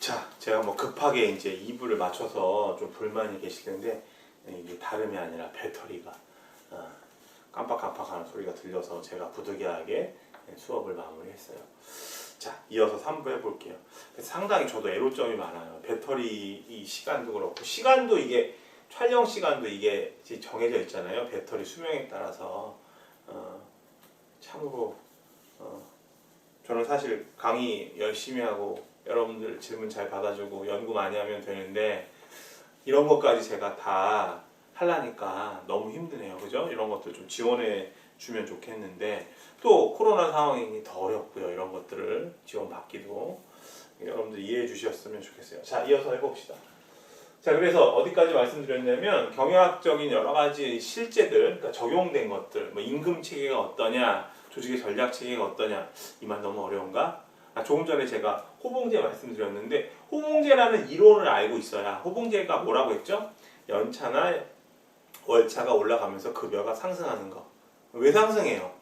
자, 제가 뭐 급하게 이제 2부를 맞춰서 좀 불만이 계실 텐데 이게 다름이 아니라 배터리가 깜빡깜빡하는 소리가 들려서 제가 부득이하게 수업을 마무리했어요. 자, 이어서 3부 해볼게요. 상당히 저도 애로점이 많아요. 배터리 이 시간도 그렇고 시간도 이게 촬영 시간도 이게 정해져 있잖아요. 배터리 수명에 따라서 참으로 저는 사실 강의 열심히 하고 여러분들 질문 잘 받아주고 연구 많이 하면 되는데 이런 것까지 제가 다 하려니까 너무 힘드네요. 그죠? 이런 것들 좀 지원해 주면 좋겠는데 또 코로나 상황이니 더 어렵고요. 이런 것들을 지원받기도 여러분들 이해해 주셨으면 좋겠어요. 자, 이어서 해봅시다. 자, 그래서 어디까지 말씀드렸냐면 경영학적인 여러 가지 실제들, 그러니까 적용된 것들, 뭐 임금 체계가 어떠냐, 조직의 전략 체계가 어떠냐, 이 말 너무 어려운가? 조금 전에 제가 호봉제 말씀드렸는데 호봉제라는 이론을 알고 있어야 호봉제가 뭐라고 했죠? 연차나 월차가 올라가면서 급여가 상승하는 거. 왜 상승해요?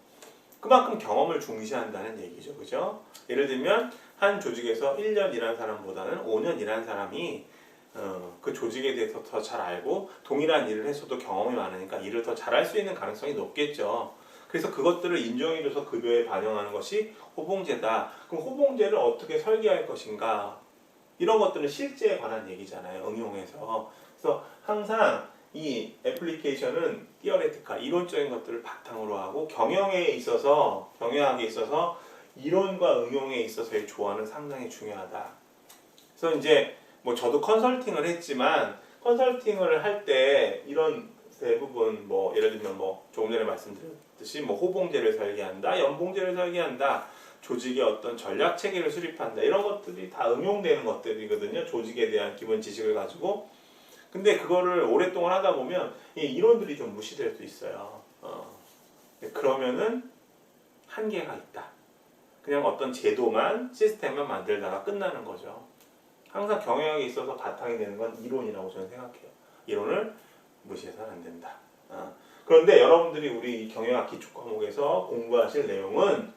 그만큼 경험을 중시한다는 얘기죠. 그죠? 예를 들면 한 조직에서 1년 일한 사람보다는 5년 일한 사람이 그 조직에 대해서 더 잘 알고 동일한 일을 했어도 경험이 많으니까 일을 더 잘할 수 있는 가능성이 높겠죠. 그래서 그것들을 인정해줘서 급여에 반영하는 것이 호봉제다. 그럼 호봉제를 어떻게 설계할 것인가? 이런 것들은 실제에 관한 얘기잖아요. 응용해서. 그래서 항상 이 애플리케이션은 티어레티컬, 이론적인 것들을 바탕으로 하고 경영학에 있어서 이론과 응용에 있어서의 조화는 상당히 중요하다. 그래서 이제 뭐 저도 컨설팅을 했지만 컨설팅을 할 때 이런 대부분 뭐 예를 들면 뭐 조금 전에 말씀드렸듯이 뭐 호봉제를 설계한다, 연봉제를 설계한다, 조직의 어떤 전략 체계를 수립한다, 이런 것들이 다 응용되는 것들이거든요. 조직에 대한 기본 지식을 가지고. 근데 그거를 오랫동안 하다 보면 이 이론들이 좀 무시될 수 있어요. 그러면은 한계가 있다. 그냥 어떤 제도만 시스템만 만들다가 끝나는 거죠. 항상 경영학에 있어서 바탕이 되는 건 이론이라고 저는 생각해요. 이론을 무시해서는 안 된다. 그런데 여러분들이 우리 경영학 기초 과목에서 공부하실 내용은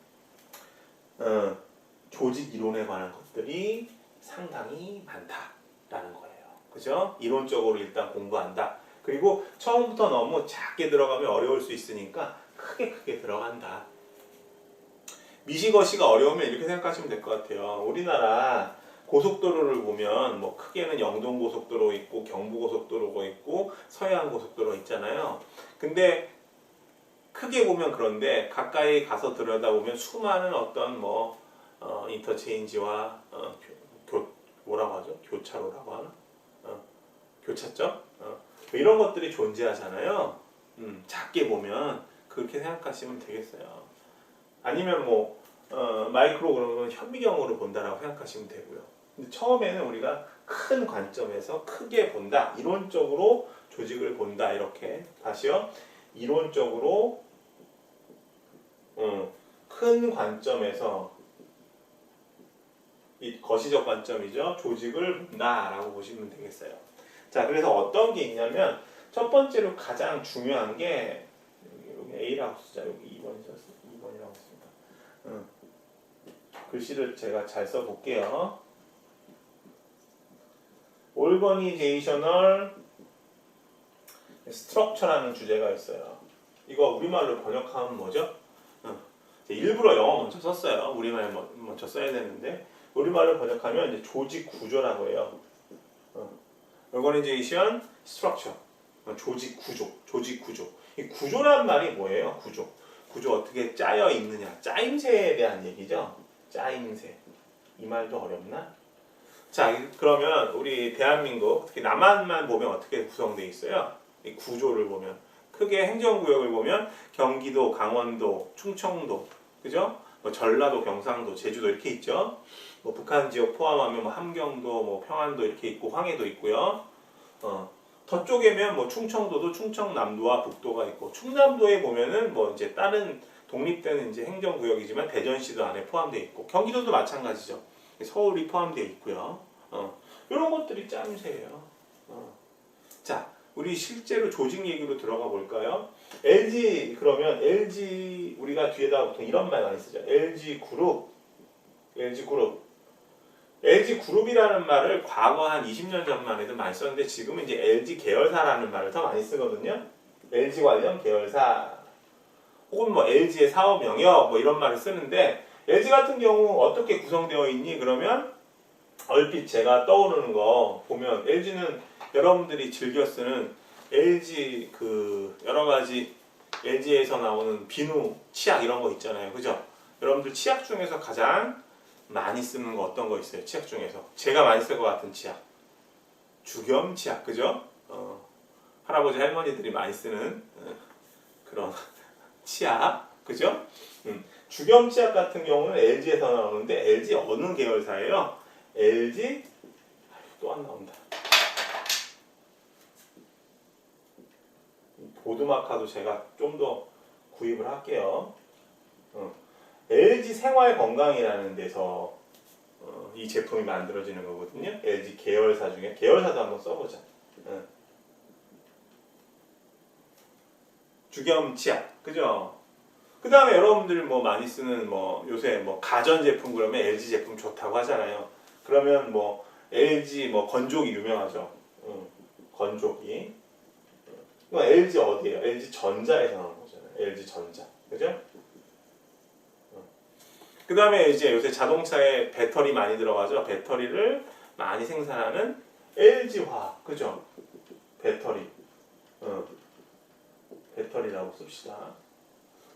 조직 이론에 관한 것들이 상당히 많다라는 거예요. 그죠? 이론적으로 일단 공부한다. 그리고 처음부터 너무 작게 들어가면 어려울 수 있으니까 크게 들어간다. 미시거시가 어려우면 이렇게 생각하시면 될 것 같아요. 우리나라 고속도로를 보면 뭐 크게는 영동고속도로 있고 경부고속도로가 있고 서해안고속도로 있잖아요. 근데 크게 보면 그런데 가까이 가서 들여다보면 수많은 어떤 뭐 인터체인지와 뭐라고 하죠? 교차로라고 하나? 교차점? 이런 것들이 존재하잖아요. 작게 보면 그렇게 생각하시면 되겠어요. 아니면 뭐 마이크로 그런 건 현미경으로 본다라고 생각하시면 되고요. 근데 처음에는 우리가 큰 관점에서 크게 본다, 이론적으로 조직을 본다, 이렇게 다시요. 이론적으로 큰 관점에서 이 거시적 관점이죠. 조직을 본다라고 보시면 되겠어요. 자, 그래서 어떤 게 있냐면 첫 번째로 가장 중요한 게 여기 A라고 쓰자. 여기 2번이라고 씁니다. 글씨를 제가 잘 써볼게요. Organizational Structure라는 주제가 있어요. 이거 우리말로 번역하면 뭐죠? 일부러 영어 먼저 썼어요. 우리말 먼저 써야 되는데 우리말로 번역하면 이제 조직 구조라고 해요. Organization Structure, 조직 구조. 이 구조란 말이 뭐예요? 구조 어떻게 짜여 있느냐, 짜임새에 대한 얘기죠. 짜임새. 이 말도 어렵나? 자, 그러면 우리 대한민국, 특히 남한만 보면 어떻게 구성되어 있어요? 이 구조를 보면 크게 행정구역을 보면 경기도, 강원도, 충청도, 그죠? 뭐 전라도, 경상도, 제주도 이렇게 있죠. 뭐 북한 지역 포함하면 뭐 함경도, 뭐 평안도 이렇게 있고 황해도 있고요. 더 쪼개면 뭐 충청도도 충청남도와 북도가 있고 충남도에 보면은 뭐 이제 다른 독립된 이제 행정구역이지만 대전시도 안에 포함되어 있고 경기도도 마찬가지죠. 서울이 포함되어 있고요. 이런 것들이 짜임새예요. 자, 우리 실제로 조직 얘기로 들어가 볼까요? LG 그러면 LG 우리가 뒤에다 보통 이런 말 많이 쓰죠. LG 그룹 LG 그룹이라는 말을 과거 한 20년 전만 해도 많이 썼는데 지금은 이제 LG 계열사라는 말을 더 많이 쓰거든요. LG 관련 계열사 혹은 뭐 LG의 사업 영역 뭐 이런 말을 쓰는데 LG 같은 경우 어떻게 구성되어 있니? 그러면 얼핏 제가 떠오르는 거 보면 LG는 여러분들이 즐겨 쓰는 LG 그 여러 가지 LG에서 나오는 비누, 치약 이런 거 있잖아요. 그죠? 여러분들 치약 중에서 가장 많이 쓰는 거 어떤 거 있어요? 치약 중에서 제가 많이 쓸 것 같은 치약 주겸 치약 그죠? 할아버지 할머니들이 많이 쓰는 그런 치약 그죠? 주겸 치약 같은 경우는 LG에서 나오는데 LG 어느 계열사예요? LG 또 안 나온다. 보드마카도 제가 좀 더 구입을 할게요. LG 생활 건강이라는 데서 이 제품이 만들어지는 거거든요. LG 계열사 중에 계열사도 한번 써보자. 주겸 치약, 그죠? 그 다음에 여러분들 뭐 많이 쓰는 뭐 요새 뭐 가전 제품 그러면 LG 제품 좋다고 하잖아요. 그러면 뭐 LG 뭐 건조기 유명하죠. 건조기. LG 어디예요? LG 전자에서 나온 거잖아요. LG 전자, 그죠? 그 다음에 이제 요새 자동차에 배터리 많이 들어가죠. 배터리를 많이 생산하는 LG화학, 그죠? 배터리, 배터리라고 씁시다.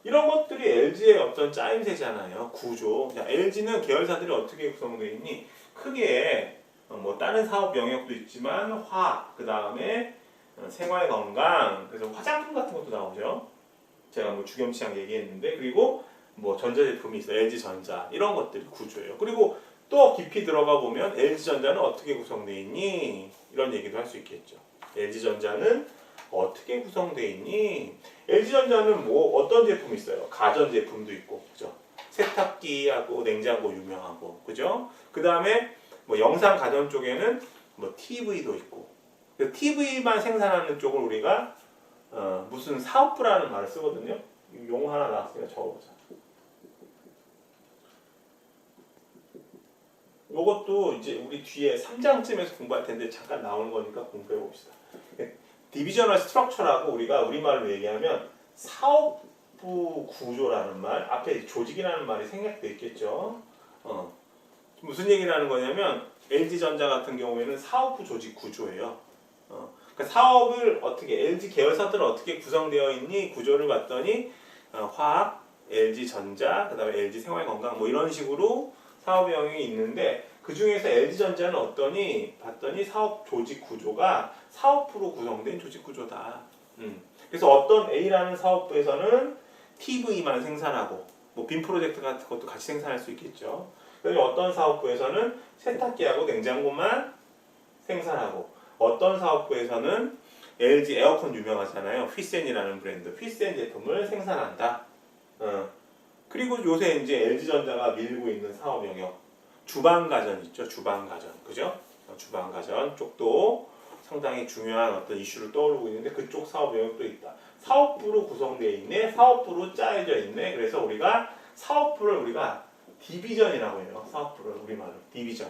이런 것들이 LG의 어떤 짜임새잖아요. 구조. LG는 계열사들이 어떻게 구성되어 있니? 크게 뭐 다른 사업 영역도 있지만 화학, 그 다음에 생활 건강, 그래서 화장품 같은 것도 나오죠. 제가 뭐 주겸치약 얘기했는데 그리고 뭐 전자제품이 있어요. LG전자 이런 것들이 구조예요. 그리고 또 깊이 들어가 보면 LG전자는 어떻게 구성되어 있니? 이런 얘기도 할 수 있겠죠. LG전자는 어떻게 구성되어 있니? LG전자는 뭐 어떤 제품이 있어요? 가전제품도 있고, 그죠? 세탁기하고 냉장고 유명하고, 그죠? 그 다음에 뭐 영상 가전 쪽에는 뭐 TV도 있고, TV만 생산하는 쪽을 우리가 무슨 사업부라는 말을 쓰거든요. 용어 하나 나왔으니까 적어보자. 이것도 이제 우리 뒤에 3장쯤에서 공부할 텐데 잠깐 나오는 거니까 공부해 봅시다. 디비저널 스트럭처라고 우리가 우리말로 얘기하면 사업부 구조라는 말, 앞에 조직이라는 말이 생략돼 있겠죠. 무슨 얘기를 하는 거냐면 LG전자 같은 경우에는 사업부 조직 구조예요. 그러니까 사업을 어떻게 LG 계열사들은 어떻게 구성되어 있니? 구조를 봤더니 화학, LG전자, 그다음에 LG생활건강 뭐 이런 식으로 사업 영역이 있는데 그 중에서 LG전자는 어떠니? 봤더니 사업 조직 구조가 사업부로 구성된 조직 구조다. 그래서 어떤 A라는 사업부에서는 TV만 생산하고 뭐 빔 프로젝트 같은 것도 같이 생산할 수 있겠죠. 그리고 어떤 사업부에서는 세탁기하고 냉장고만 생산하고 어떤 사업부에서는 LG 에어컨 유명하잖아요. 휘센이라는 브랜드 휘센 제품을 생산한다. 그리고 요새 이제 LG전자가 밀고 있는 사업 영역 주방가전 있죠. 주방가전 그죠? 주방가전 쪽도 상당히 중요한 어떤 이슈를 떠오르고 있는데 그쪽 사업 영역도 있다. 사업부로 구성되어 있네. 사업부로 짜여져 있네. 그래서 우리가 사업부를 우리가 디비전이라고 해요. 사업부를 우리말로 디비전.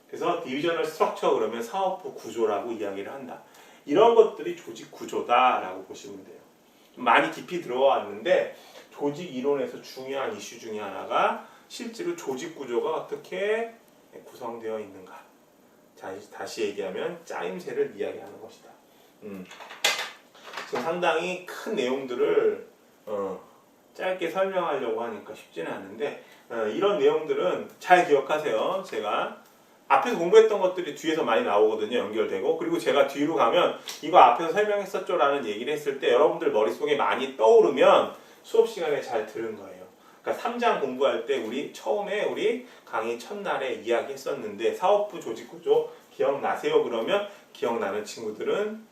그래서 디비저널 스트럭처 그러면 사업부 구조라고 이야기를 한다. 이런 것들이 조직 구조다라고 보시면 돼요. 좀 많이 깊이 들어왔는데 조직 이론에서 중요한 이슈 중에 하나가 실제로 조직 구조가 어떻게 구성되어 있는가. 자, 다시 얘기하면 짜임새를 이야기하는 것이다. 지금 상당히 큰 내용들을 짧게 설명하려고 하니까 쉽지는 않은데 이런 내용들은 잘 기억하세요. 제가 앞에서 공부했던 것들이 뒤에서 많이 나오거든요. 연결되고. 그리고 제가 뒤로 가면 이거 앞에서 설명했었죠 라는 얘기를 했을 때 여러분들 머릿속에 많이 떠오르면 수업 시간에 잘 들은 거예요. 그러니까 3장 공부할 때 우리 처음에 우리 강의 첫날에 이야기했었는데 사업부 조직구조 기억나세요? 그러면 기억나는 친구들은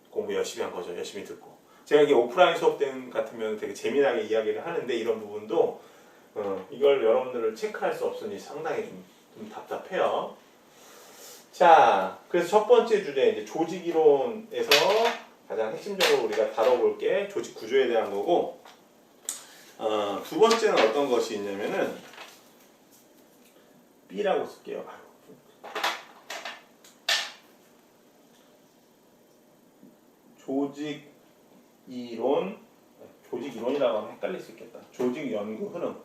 공부 열심히 한 거죠. 열심히 듣고. 제가 이게 오프라인 수업 때 같으면 되게 재미나게 이야기를 하는데 이런 부분도 이걸 여러분들을 체크할 수 없으니 상당히 좀 답답해요. 자, 그래서 첫 번째 주제 이제 조직 이론에서 가장 핵심적으로 우리가 다뤄볼 게 조직 구조에 대한 거고, 두 번째는 어떤 것이 있냐면은 B라고 쓸게요. 바로. 조직 이론이라고 하면 헷갈릴 수 있겠다. 조직 연구 흐름.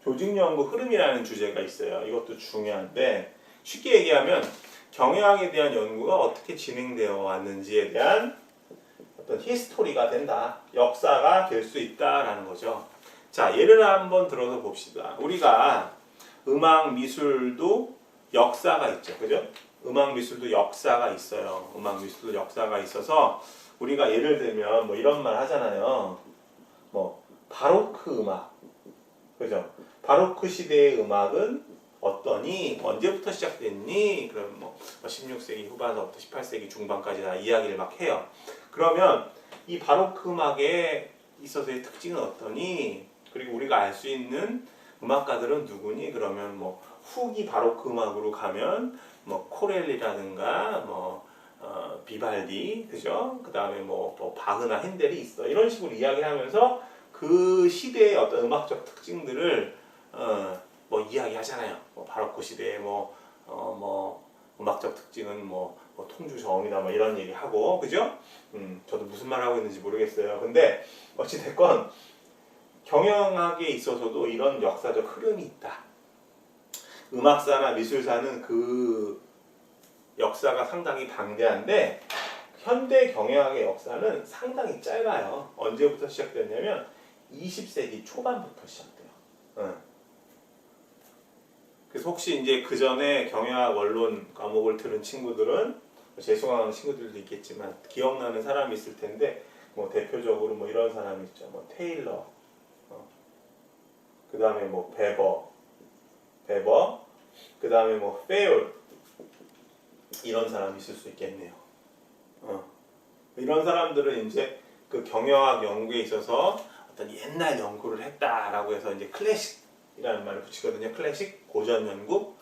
조직 연구 흐름이라는 주제가 있어요. 이것도 중요한데 쉽게 얘기하면 경영학에 대한 연구가 어떻게 진행되어 왔는지에 대한 어떤 히스토리가 된다. 역사가 될 수 있다라는 거죠. 자, 예를 한번 들어서 봅시다. 우리가 음악 미술도 역사가 있죠. 그죠? 음악 미술도 역사가 있어요. 음악 미술도 역사가 있어서 우리가 예를 들면 뭐 이런 말 하잖아요. 뭐 바로크 음악. 그죠? 바로크 시대의 음악은 어떠니? 언제부터 시작됐니? 그럼 뭐 16세기 후반서부터 18세기 중반까지 다 이야기를 막 해요. 그러면 이 바로크 음악에 있어서의 특징은 어떠니? 그리고 우리가 알 수 있는 음악가들은 누구니? 그러면 뭐 후기 바로크 음악으로 가면 뭐 코렐리라든가 비발디, 그죠? 그 다음에 뭐 바흐나 핸델이 있어. 이런 식으로 이야기하면서 그 시대의 어떤 음악적 특징들을 뭐 이야기하잖아요. 뭐 바로크 시대의 음악적 특징은 통주 저음이다 뭐 이런 얘기하고, 그죠? 저도 무슨 말 하고 있는지 모르겠어요. 근데 어찌 됐건 경영학에 있어서도 이런 역사적 흐름이 있다. 음악사나 미술사는 그 역사가 상당히 방대한데 현대 경영학의 역사는 상당히 짧아요. 언제부터 시작됐냐면 20세기 초반부터 시작돼요. 그래서 혹시 이제 그 전에 경영학 원론 과목을 들은 친구들은 재수강하는 친구들도 있겠지만 기억나는 사람이 있을 텐데 뭐 대표적으로 뭐 이런 사람이 있죠. 뭐 테일러, 그 다음에 뭐 베버, 그 다음에 뭐 페올 이런 사람이 있을 수 있겠네요. 이런 사람들은 이제 그 경영학 연구에 있어서 어떤 옛날 연구를 했다라고 해서 이제 클래식이라는 말을 붙이거든요. 클래식 고전 연구.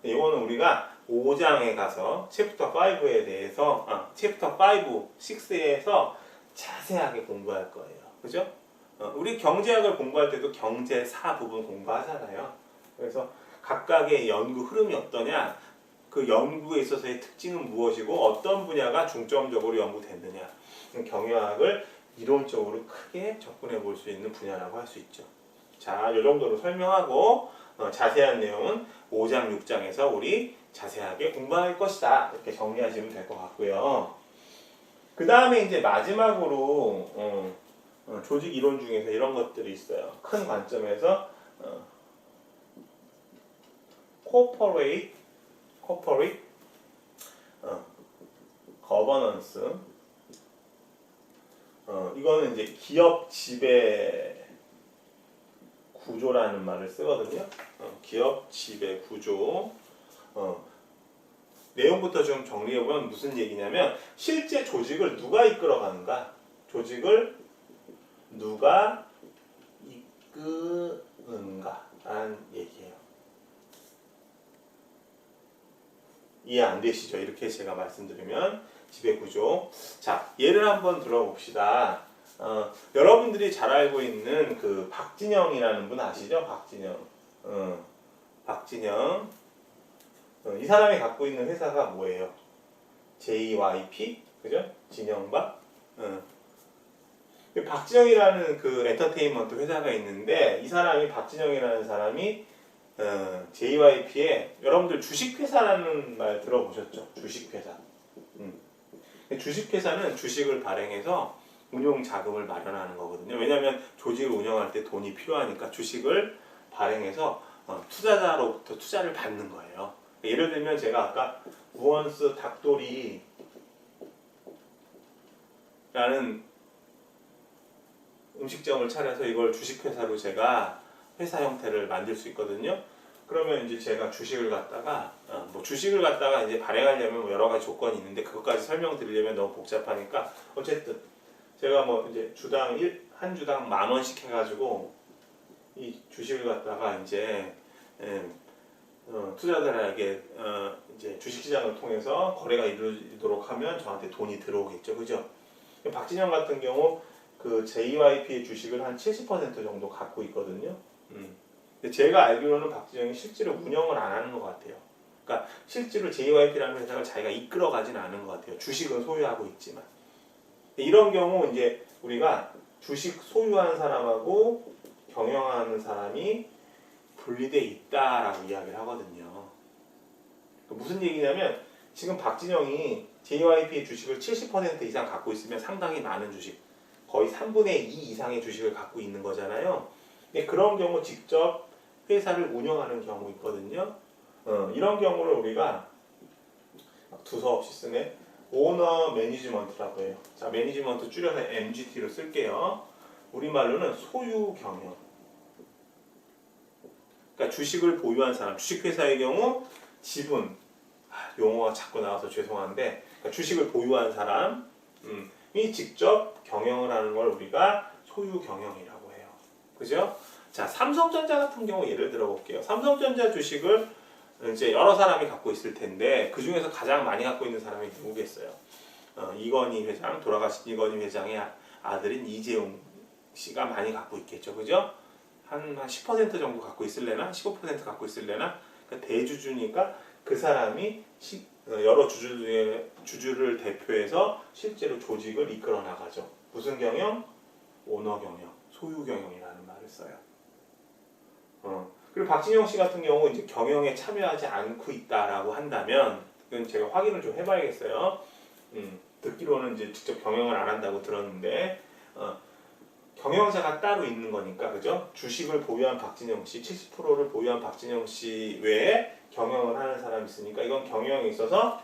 이거는 우리가 5장에 가서 챕터 5에 대해서 챕터 5, 6에서 자세하게 공부할 거예요. 그죠? 우리 경제학을 공부할 때도 경제사 부분 공부하잖아요. 그래서 각각의 연구 흐름이 어떠냐, 그 연구에 있어서의 특징은 무엇이고 어떤 분야가 중점적으로 연구됐느냐, 경영학을 이론적으로 크게 접근해 볼 수 있는 분야라고 할 수 있죠. 자, 이 정도로 설명하고 자세한 내용은 5장, 6장에서 우리 자세하게 공부할 것이다. 이렇게 정리하시면 될 것 같고요. 그 다음에 이제 마지막으로 조직 이론 중에서 이런 것들이 있어요. 큰 관점에서 corporate governance. 이거는 이제 기업 지배 구조라는 말을 쓰거든요. 기업 지배 구조. 내용부터 좀 정리해보면 무슨 얘기냐면 실제 조직을 누가 이끌어가는가, 조직을 누가 이끄는가 라는 얘기예요. 이해 안 되시죠? 이렇게 제가 말씀드리면 지배구조. 자, 예를 한번 들어봅시다. 여러분들이 잘 알고 있는 그 박진영이라는 분 아시죠? 박진영. 이 사람이 갖고 있는 회사가 뭐예요? JYP? 그죠? 진영박? 박진영이라는 그 엔터테인먼트 회사가 있는데 이 사람이 박진영이라는 사람이 JYP에 여러분들 주식회사라는 말 들어보셨죠? 주식회사. 주식회사는 주식을 발행해서 운용 자금을 마련하는 거거든요. 왜냐하면 조직을 운영할 때 돈이 필요하니까 주식을 발행해서 투자자로부터 투자를 받는 거예요. 예를 들면 제가 아까 우원스 닭도리라는 음식점을 차려서 이걸 주식회사로 제가 회사 형태를 만들 수 있거든요. 그러면 이제 제가 주식을 갖다가 이제 발행하려면 뭐 여러 가지 조건이 있는데 그것까지 설명드리려면 너무 복잡하니까 어쨌든 제가 뭐 이제 한 주당 10,000원씩 해가지고 이 주식을 갖다가 이제 투자자들에게 이제 주식시장을 통해서 거래가 이루어지도록 하면 저한테 돈이 들어오겠죠, 그죠? 박진영 같은 경우 그 JYP의 주식을 한 70% 정도 갖고 있거든요. 제가 알기로는 박진영이 실제로 운영을 안 하는 것 같아요. 그러니까 실제로 JYP라는 회사를 자기가 이끌어가지는 않은 것 같아요. 주식은 소유하고 있지만. 이런 경우 이제 우리가 주식 소유한 사람하고 경영하는 사람이 분리돼 있다라고 이야기를 하거든요. 무슨 얘기냐면 지금 박진영이 JYP의 주식을 70% 이상 갖고 있으면 상당히 많은 주식, 거의 3분의 2 이상의 주식을 갖고 있는 거잖아요. 근데 그런 경우 직접 회사를 운영하는 경우 있거든요. 이런 경우를 우리가 두서없이 쓰네. 오너 매니지먼트라고 해요. 자, 매니지먼트 줄여서 MGT로 쓸게요. 우리말로는 소유 경영. 그러니까 주식을 보유한 사람, 주식회사의 경우 지분, 용어가 자꾸 나와서 죄송한데, 그러니까 주식을 보유한 사람이 직접 경영을 하는 걸 우리가 소유 경영이라고 해요. 그죠? 자, 삼성전자 같은 경우 예를 들어 볼게요. 삼성전자 주식을 이제 여러 사람이 갖고 있을 텐데 그 중에서 가장 많이 갖고 있는 사람이 누구겠어요? 이건희 회장, 돌아가신 이건희 회장의 아들인 이재용 씨가 많이 갖고 있겠죠, 그죠? 한 10% 정도 갖고 있을래나? 15% 갖고 있을래나? 그러니까 대주주니까 그 사람이 여러 주주를 대표해서 실제로 조직을 이끌어 나가죠. 무슨 경영? 오너 경영, 소유 경영이라는 말을 써요. 그리고 박진영 씨 같은 경우 이제 경영에 참여하지 않고 있다라고 한다면, 이건 제가 확인을 좀 해봐야겠어요. 듣기로는 이제 직접 경영을 안 한다고 들었는데, 경영자가 따로 있는 거니까, 그죠? 주식을 보유한 박진영 씨, 70%를 보유한 박진영 씨 외에 경영을 하는 사람이 있으니까, 이건 경영에 있어서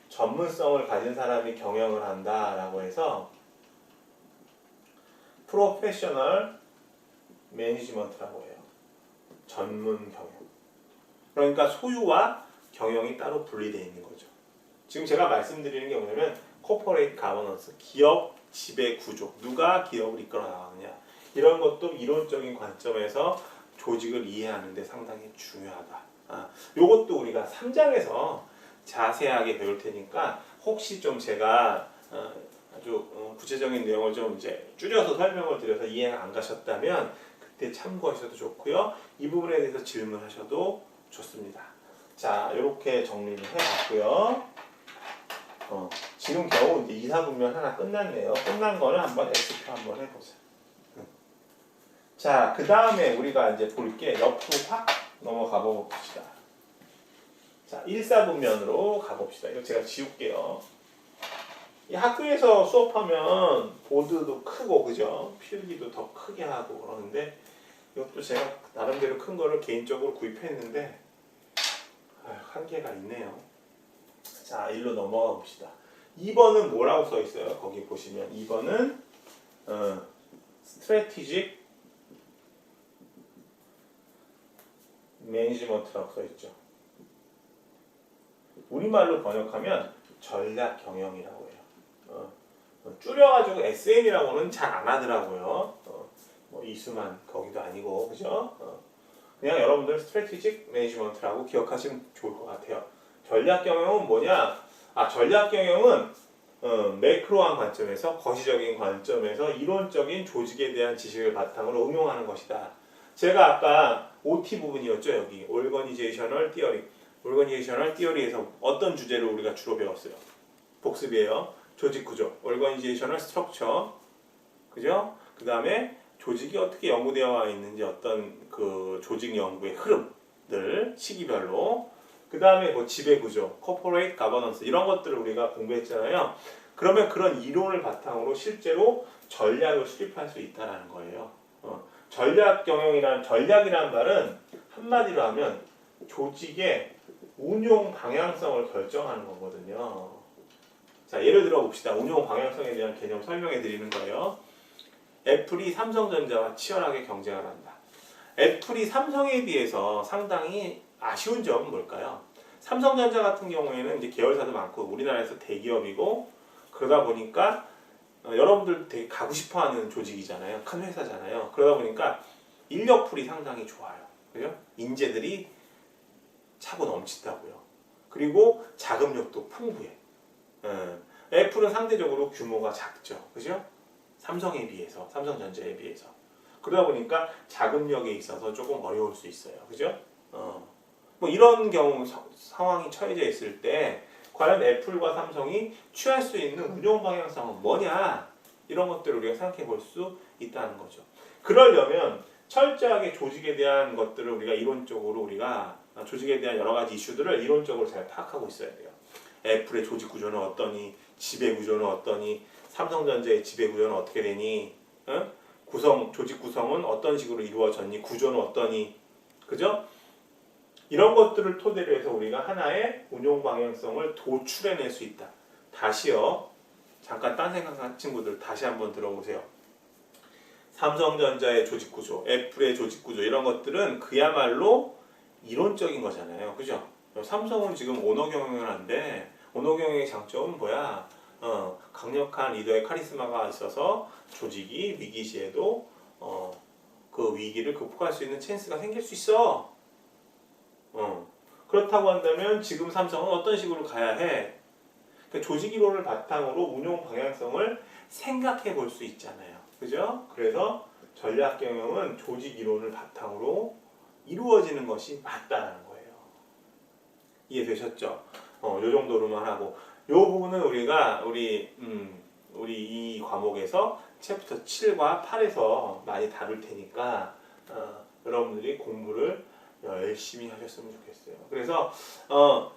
전문성을 가진 사람이 경영을 한다라고 해서 프로페셔널 매니지먼트라고 해요. 전문 경영. 그러니까 소유와 경영이 따로 분리되어 있는 거죠. 지금 제가 말씀드리는 게 뭐냐면 코퍼레이트 가버넌스, 기업 지배 구조, 누가 기업을 이끌어 나가느냐, 이런 것도 이론적인 관점에서 조직을 이해하는 데 상당히 중요하다. 요것도 우리가 3장에서 자세하게 배울 테니까 혹시 좀 제가 아주 구체적인 내용을 좀 이제 줄여서 설명을 드려서 이해가 안 가셨다면 그때 참고하셔도 좋고요. 이 부분에 대해서 질문하셔도 좋습니다. 자, 이렇게 정리를 해봤고요. 지금 겨우 이제 2, 4분면 하나 끝났네요. 끝난 거는 한번 S표 한번 해보자. 자, 그 다음에 우리가 이제 볼 게 옆으로 확 넘어가 봅시다. 자, 1, 4분면으로 가봅시다. 이거 제가 지울게요. 이 학교에서 수업하면 보드도 크고, 그죠? 필기도 더 크게 하고 그러는데, 이것도 제가 나름대로 큰 거를 개인적으로 구입했는데, 한계가 있네요. 자, 1로 넘어가 봅시다. 2번은 뭐라고 써 있어요? 거기 보시면 2번은 스트래티직 매니지먼트라고 써 있죠. 우리말로 번역하면 전략 경영이라고 해요. 줄여가지고 SM이라고는 잘 안 하더라고요. 뭐 이수만 거기도 아니고, 그죠? 그냥 여러분들 스트래티직 매니지먼트라고 기억하시면 좋을 것 같아요. 전략 경영은 뭐냐? 전략 경영은 매크로한 관점에서, 거시적인 관점에서 이론적인 조직에 대한 지식을 바탕으로 응용하는 것이다. 제가 아까 OT 부분이었죠, 여기. Organizational Theory. Organizational Theory에서 어떤 주제를 우리가 주로 배웠어요? 복습이에요. 조직 구조, Organizational Structure, 그죠? 그 다음에 조직이 어떻게 연구되어 있는지, 어떤 그 조직 연구의 흐름들 시기별로, 그 다음에 뭐 지배 구조, Corporate Governance, 이런 것들을 우리가 공부했잖아요. 그러면 그런 이론을 바탕으로 실제로 전략을 수립할 수 있다는 거예요. 전략 경영이란, 전략이라는 말은 한마디로 하면 조직의 운용 방향성을 결정하는 거거든요. 자, 예를 들어 봅시다. 운용 방향성에 대한 개념 설명해 드리는 거예요. 애플이 삼성전자와 치열하게 경쟁을 한다. 애플이 삼성에 비해서 상당히 아쉬운 점은 뭘까요? 삼성전자 같은 경우에는 이제 계열사도 많고 우리나라에서 대기업이고, 그러다 보니까 여러분들 되게 가고 싶어하는 조직이잖아요. 큰 회사잖아요. 그러다 보니까 인력풀이 상당히 좋아요. 그죠? 인재들이 차고 넘친다고요. 그리고 자금력도 풍부해. 애플은 상대적으로 규모가 작죠. 그죠? 삼성에 비해서, 삼성전자에 비해서. 그러다 보니까 자금력에 있어서 조금 어려울 수 있어요. 그죠? 뭐 이런 경우 상황이 처해져 있을 때 과연 애플과 삼성이 취할 수 있는 운용 방향성은 뭐냐? 이런 것들을 우리가 생각해 볼 수 있다는 거죠. 그러려면 철저하게 조직에 대한 것들을 우리가 이론적으로 조직에 대한 여러 가지 이슈들을 이론적으로 잘 파악하고 있어야 돼요. 애플의 조직 구조는 어떠니? 지배 구조는 어떠니? 삼성전자의 지배 구조는 어떻게 되니? 조직 구성은 어떤 식으로 이루어졌니? 구조는 어떠니? 그죠? 이런 것들을 토대로 해서 우리가 하나의 운용 방향성을 도출해낼 수 있다. 다시요. 잠깐 딴 생각한 친구들 다시 한번 들어보세요. 삼성전자의 조직 구조, 애플의 조직 구조 이런 것들은 그야말로 이론적인 거잖아요. 그죠? 삼성은 지금 오너 경영을 하는데 오너 경영의 장점은 뭐야? 강력한 리더의 카리스마가 있어서 조직이 위기 시에도 그 위기를 극복할 수 있는 찬스가 생길 수 있어. 그렇다고 한다면 지금 삼성은 어떤 식으로 가야 해? 그러니까 조직 이론을 바탕으로 운용 방향성을 생각해 볼 수 있잖아요. 그죠? 그래서 전략 경영은 조직 이론을 바탕으로 이루어지는 것이 맞다라는 거예요. 이해되셨죠? 요 정도로만 하고 요 부분은 우리 이 과목에서 챕터 7과 8에서 많이 다룰 테니까 여러분들이 공부를 열심히 하셨으면 좋겠어요. 그래서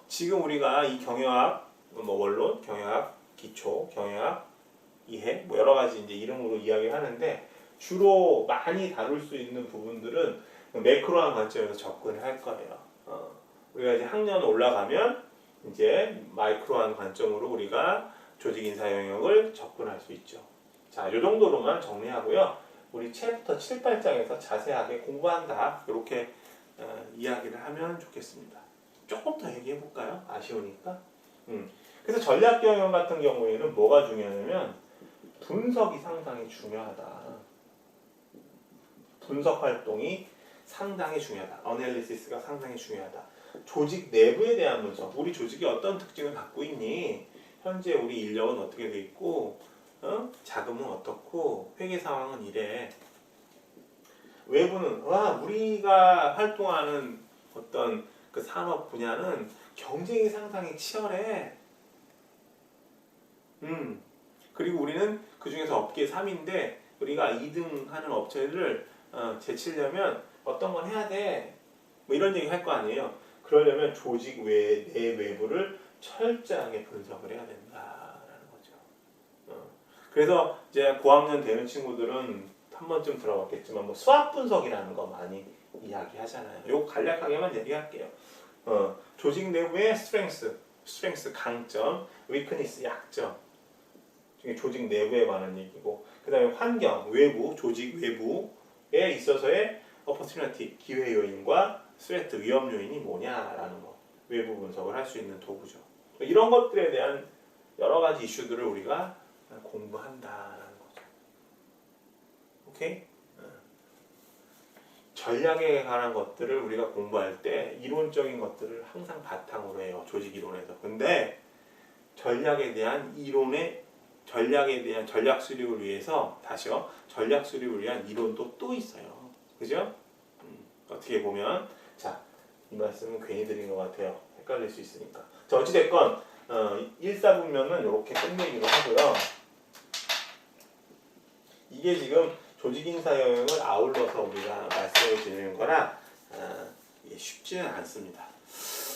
지금 우리가 이 경영학, 원론, 경영학 기초, 경영학 이해, 여러 가지 이제 이름으로 이야기하는데 주로 많이 다룰 수 있는 부분들은 매크로한 관점에서 접근을 할 거예요. 우리가 이제 학년 올라가면 이제 마이크로한 관점으로 우리가 조직 인사 영역을 접근할 수 있죠. 자, 이 정도로만 정리하고요. 우리 챕터 7, 8장에서 자세하게 공부한다. 이렇게 이야기를 하면 좋겠습니다. 조금 더 얘기해 볼까요? 아쉬우니까. 그래서 전략 경영 같은 경우에는 뭐가 중요하냐면 분석이 상당히 중요하다. 분석 활동이 상당히 중요하다. 어널리시스가 상당히 중요하다. 조직 내부에 대한 분석. 우리 조직이 어떤 특징을 갖고 있니? 현재 우리 인력은 어떻게 돼 있고, 자금은 어떻고, 회계 상황은 이래. 외부는 우리가 활동하는 어떤 그 산업 분야는 경쟁이 상당히 치열해. 그리고 우리는 그 중에서 업계 3인데 우리가 2등 하는 업체를 제치려면 어떤 걸 해야 돼? 뭐 이런 얘기 할 거 아니에요. 그러려면 조직 내 외부를 철저하게 분석을 해야 된다라는 거죠. 그래서 이제 고학년 되는 친구들은 한 번쯤 들어봤겠지만 뭐 수학 분석이라는 거 많이 이야기하잖아요. 요거 간략하게만 얘기할게요. 조직 내부의 스트렝스 강점, 위크니스 약점. 조직 내부에 관한 얘기고, 그 다음에 환경, 외부, 조직 외부에 있어서의 opportunity, 기회 요인과 threat, 위험 요인이 뭐냐라는 거, 외부 분석을 할 수 있는 도구죠. 이런 것들에 대한 여러 가지 이슈들을 우리가 공부한다라는 거죠. 오케이? 전략에 관한 것들을 우리가 공부할 때 이론적인 것들을 항상 바탕으로 해요. 조직 이론에서. 근데 전략에 대한 전략 수립을 위해서 전략 수립을 위한 이론도 또 있어요. 그죠? 어떻게 보면 이 말씀은 괜히 드린 것 같아요. 헷갈릴 수 있으니까. 자, 어찌됐건 1사분면은 이렇게 끝내기로 하고요. 이게 지금 조직인사 영역을 아울러서 우리가 말씀을 드리는 거라 이게 쉽지는 않습니다.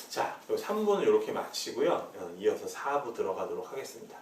자, 3부는 이렇게 마치고요. 이어서 4부 들어가도록 하겠습니다.